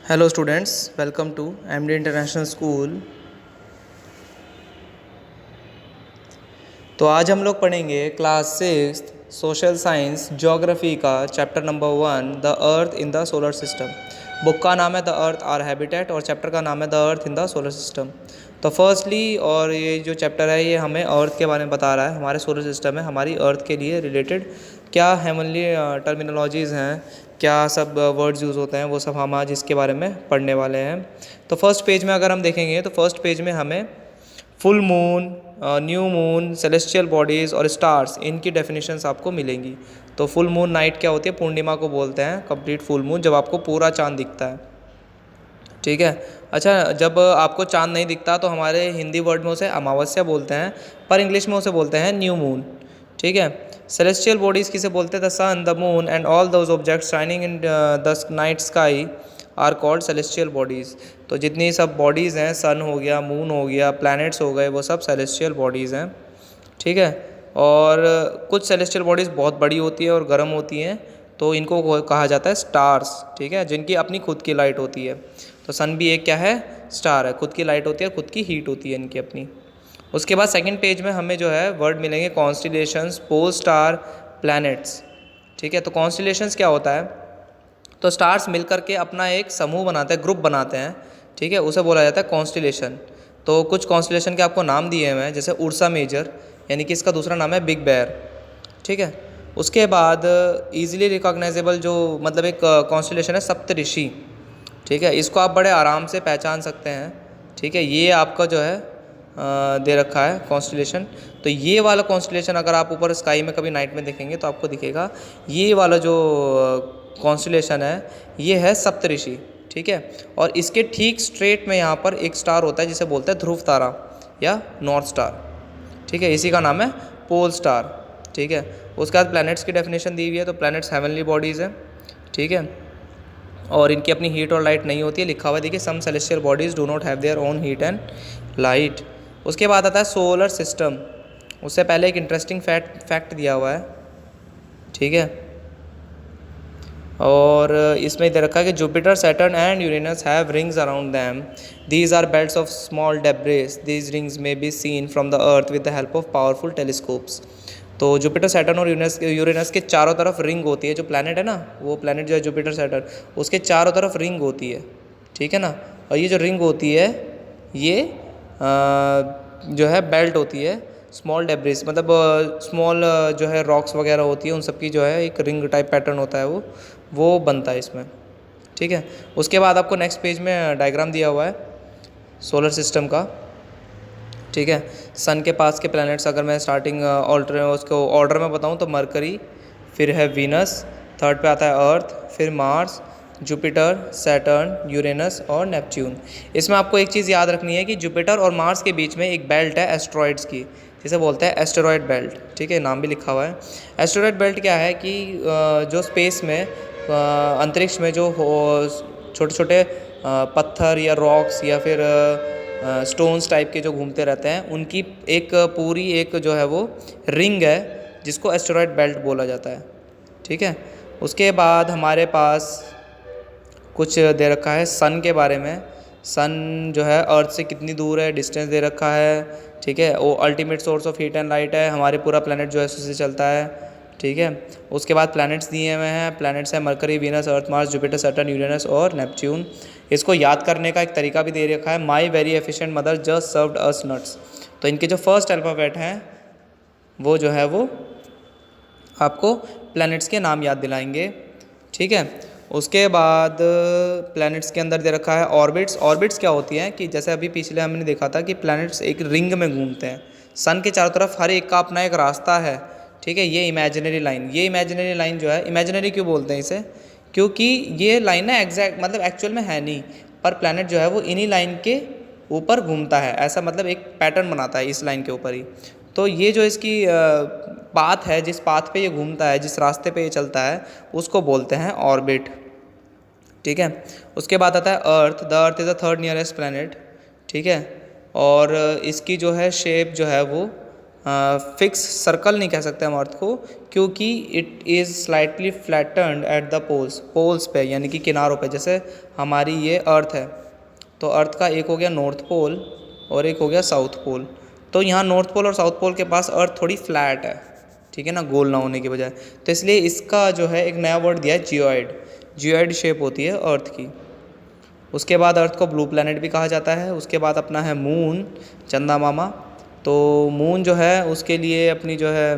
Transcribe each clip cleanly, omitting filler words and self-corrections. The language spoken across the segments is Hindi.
Hello students, welcome to MD international school. तो आज हम लोग पढ़ेंगे class six social science geography का chapter number 1 the earth in the solar system. Book का नाम है द अर्थ आर हैबिटेट और चैप्टर का नाम है the earth in the solar system. तो फर्स्टली और ये जो चैप्टर है ये हमें अर्थ के बारे में बता रहा है, हमारे सोलर सिस्टम है, हमारी अर्थ के लिए रिलेटेड क्या हेवनली टर्मिनोलॉजीज़ हैं, क्या सब वर्ड्स यूज़ होते हैं, वो सब हम आज इसके बारे में पढ़ने वाले हैं। तो फर्स्ट पेज में अगर हम देखेंगे तो फर्स्ट पेज में हमें full moon, new moon, celestial bodies और स्टार्स, इनकी डेफिनेशंस आपको मिलेंगी। तो फुल मून नाइट क्या होती है, पूर्णिमा को बोलते हैं, कंप्लीट फुल मून, जब आपको पूरा चांद दिखता है। ठीक है। अच्छा, जब आपको चांद नहीं दिखता तो हमारे हिंदी वर्ड में उसे अमावस्या बोलते हैं, पर इंग्लिश में उसे बोलते हैं न्यू मून। ठीक है। सेलेस्टियल बॉडीज़ किसे बोलते हैं? The sun, the moon and all those objects shining in the night sky are called celestial bodies. तो जितनी सब बॉडीज़ हैं, सन हो गया, मून हो गया, प्लैनेट्स हो गए, वो सब सेलेस्टियल बॉडीज़ हैं। ठीक है। और कुछ सेलेस्टियल बॉडीज़ बहुत बड़ी होती है और गर्म होती हैं, तो इनको कहा जाता है स्टार्स। ठीक है, जिनकी अपनी खुद की लाइट होती है। तो सन भी एक क्या है? स्टार है, खुद की लाइट होती है, खुद की हीट होती है इनकी अपनी। उसके बाद सेकंड पेज में हमें जो है वर्ड मिलेंगे कॉन्स्टिलेशंस, पोल स्टार, प्लैनेट्स। ठीक है। तो कॉन्स्टिलेशंस क्या होता है? तो स्टार्स मिलकर के अपना एक समूह बनाते हैं, ग्रुप बनाते हैं। ठीक है, उसे बोला जाता है कॉन्स्टिलेशन। तो कुछ कॉन्स्टिलेशन के आपको नाम दिए हुए हैं, जैसे उर्सा मेजर, यानी कि इसका दूसरा नाम है बिग बेयर। ठीक है। उसके बाद ईजिली रिकॉग्नाइजेबल जो मतलब एक कॉन्स्टिलेशन है सप्तऋषि। ठीक है, इसको आप बड़े आराम से पहचान सकते हैं। ठीक है, ये आपका जो है दे रखा है कॉन्स्टिलेशन। तो ये वाला कॉन्स्टिलेशन अगर आप ऊपर स्काई में कभी नाइट में देखेंगे तो आपको दिखेगा, ये वाला जो कॉन्स्टिलेशन है ये है सप्तऋषि। ठीक है। और इसके ठीक स्ट्रेट में यहाँ पर एक स्टार होता है जिसे बोलते हैं ध्रुव तारा या नॉर्थ स्टार। ठीक है, इसी का नाम है पोल स्टार। ठीक है। उसके बाद प्लैनेट्स की डेफिनेशन दी हुई है। तो प्लैनेट्स हेवनली बॉडीज़ हैं। ठीक है, और इनकी अपनी हीट और लाइट नहीं होती है, लिखा हुआ है देखिए, some celestial bodies do not have their own heat and light. उसके बाद आता है सोलर सिस्टम। उससे पहले एक इंटरेस्टिंग फैक्ट दिया हुआ है। ठीक है। और इसमें दे रखा है कि Jupiter, Saturn and Uranus have rings around them. These are belts of small debris. These rings में be seen from the earth with the help of powerful telescopes. तो जुपिटर, सैटर्न और यूरेनस के चारों तरफ रिंग होती है। जो प्लैनेट है ना, वो प्लैनेट जो है जुपिटर, सैटर्न, उसके चारों तरफ रिंग होती है। ठीक है ना। और ये जो रिंग होती है ये जो है बेल्ट होती है स्मॉल डेब्रिस, मतलब स्मॉल जो है रॉक्स वगैरह होती है, उन सब की जो है एक रिंग टाइप पैटर्न होता है, वो बनता है इसमें। ठीक है। उसके बाद आपको नेक्स्ट पेज में डायग्राम दिया हुआ है सोलर सिस्टम का। ठीक है। सन के पास के प्लैनेट्स अगर मैं स्टार्टिंग उसको ऑर्डर में बताऊं तो मरकरी, फिर है वीनस, थर्ड पे आता है अर्थ, फिर मार्स, जुपिटर, सैटर्न, यूरेनस और नेपच्यून। इसमें आपको एक चीज़ याद रखनी है कि जुपिटर और मार्स के बीच में एक बेल्ट है एस्ट्रॉयड्स की, जिसे बोलते हैं एस्टेरॉयड बेल्ट। ठीक है, नाम भी लिखा हुआ है। एस्टेरॉयड बेल्ट क्या है कि जो स्पेस में अंतरिक्ष में जो छोटे छोटे पत्थर या रॉक्स या फिर स्टोन्स टाइप के जो घूमते रहते हैं, उनकी एक पूरी एक जो है वो रिंग है जिसको एस्टेरॉयड बेल्ट बोला जाता है। ठीक है। उसके बाद हमारे पास कुछ दे रखा है सन के बारे में। सन जो है अर्थ से कितनी दूर है, डिस्टेंस दे रखा है। ठीक है, वो ultimate source of heat and light है, हमारे पूरा प्लैनेट जो है उससे चलता है। ठीक है। उसके बाद प्लैनेट्स दिए हुए हैं। प्लैनेट्स हैं मरकरी, वीनस, अर्थ, मार्स, जुपिटर, सैटर्न, यूरेनस और नेपच्यून। इसको याद करने का एक तरीका भी दे रखा है, my very efficient mother just served us nuts. तो इनके जो फर्स्ट अल्फ़ाबेट हैं वो जो है वो आपको प्लैनेट्स के नाम याद दिलाएंगे। ठीक है। उसके बाद प्लैनेट्स के अंदर दे रखा है ऑर्बिट्स। ऑर्बिट्स क्या होती हैं कि जैसे अभी पिछले हमने देखा था कि प्लैनेट्स एक रिंग में घूमते हैं, सन के चारों तरफ हर एक का अपना एक रास्ता है। ठीक है, ये इमेजिनरी लाइन, ये इमेजिनरी लाइन जो है, इमेजिनरी क्यों बोलते हैं इसे, क्योंकि ये लाइन ना एग्जैक्ट मतलब एक्चुअल में है नहीं, पर प्लैनेट जो है वो इन्हीं लाइन के ऊपर घूमता है, ऐसा मतलब एक पैटर्न बनाता है इस लाइन के ऊपर ही। तो ये जो इसकी पाथ है, जिस पाथ पे ये घूमता है, जिस रास्ते पे ये चलता है, उसको बोलते हैं ऑर्बिट। ठीक है। उसके बाद आता है earth. The earth is the third nearest planet. ठीक है। और इसकी जो है शेप जो है वो फिक्स सर्कल नहीं कह सकते हम अर्थ को, क्योंकि it is slightly flattened at the poles पे, यानी कि किनारों पे। जैसे हमारी ये अर्थ है, तो अर्थ का एक हो गया नॉर्थ पोल और एक हो गया साउथ पोल। तो यहाँ नॉर्थ पोल और साउथ पोल के पास अर्थ थोड़ी फ्लैट है, ठीक है ना, गोल ना होने की बजाय। तो इसलिए इसका जो है एक नया वर्ड दिया है, जियोइड। जियोइड शेप होती है अर्थ की। उसके बाद अर्थ को ब्लू प्लैनेट भी कहा जाता है। उसके बाद अपना है मून, चंदा मामा। तो मून जो है उसके लिए अपनी जो है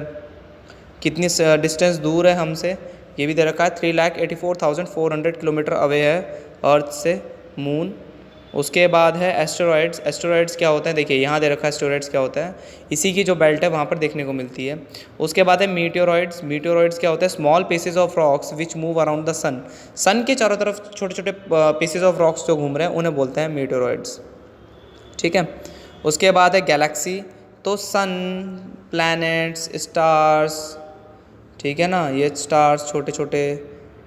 कितनी डिस्टेंस दूर है हमसे, ये भी दे रखा है। 3,84,400 किलोमीटर अवे है अर्थ से मून। उसके बाद है एस्टेरॉयड्स। एस्टेरॉयड्स क्या होते हैं, देखिए यहाँ दे रखा है एस्टेरॉयड्स क्या होता है, इसी की जो बेल्ट है वहाँ पर देखने को मिलती है। उसके बाद है मीटियोरॉइड्स। मीटियोरॉइड्स क्या होते हैं, small pieces of rocks which move around the sun. Sun के चारों तरफ छोटे छोटे पीसेज ऑफ रॉक्स जो घूम रहे हैं उन्हें बोलते हैं मीटियोरॉइड्स, ठीक है। उसके बाद है गैलेक्सी। तो सन, प्लैनेट्स, स्टार्स, ठीक है ना, ये स्टार्स छोटे छोटे,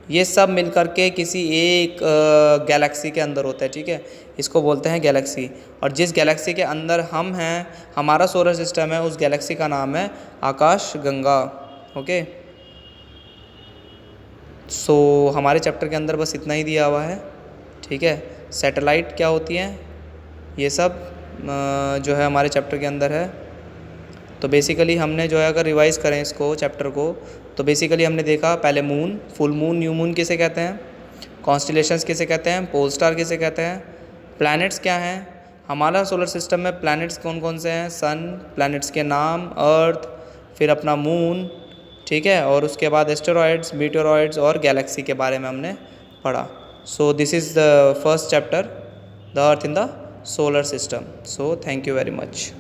ये सब मिल कर के किसी एक गैलेक्सी के अंदर होता है, ठीक है, इसको बोलते हैं गैलेक्सी। और जिस गैलेक्सी के अंदर हम हैं, हमारा सोलर सिस्टम है, उस गैलेक्सी का नाम है आकाश गंगा। ओके, सो हमारे चैप्टर के अंदर बस इतना ही दिया हुआ है, ठीक है। सैटेलाइट क्या होती हैं, ये सब जो है हमारे चैप्टर के अंदर है। तो बेसिकली हमने जो है अगर रिवाइज करें इसको चैप्टर को, तो बेसिकली हमने देखा पहले moon, full moon, new moon किसे कहते हैं, कॉन्स्टिलेशंस किसे कहते हैं, पोल स्टार किसे कहते हैं, प्लैनेट्स क्या हैं, हमारा सोलर सिस्टम में प्लैनेट्स कौन कौन से हैं, सन, प्लैनेट्स के नाम, अर्थ, फिर अपना मून, ठीक है, और उसके बाद एस्टेरॉयड्स, मीटियोरॉइड्स और गैलेक्सी के बारे में हमने पढ़ा। So this is the first chapter, the earth in the solar system. So thank you very much.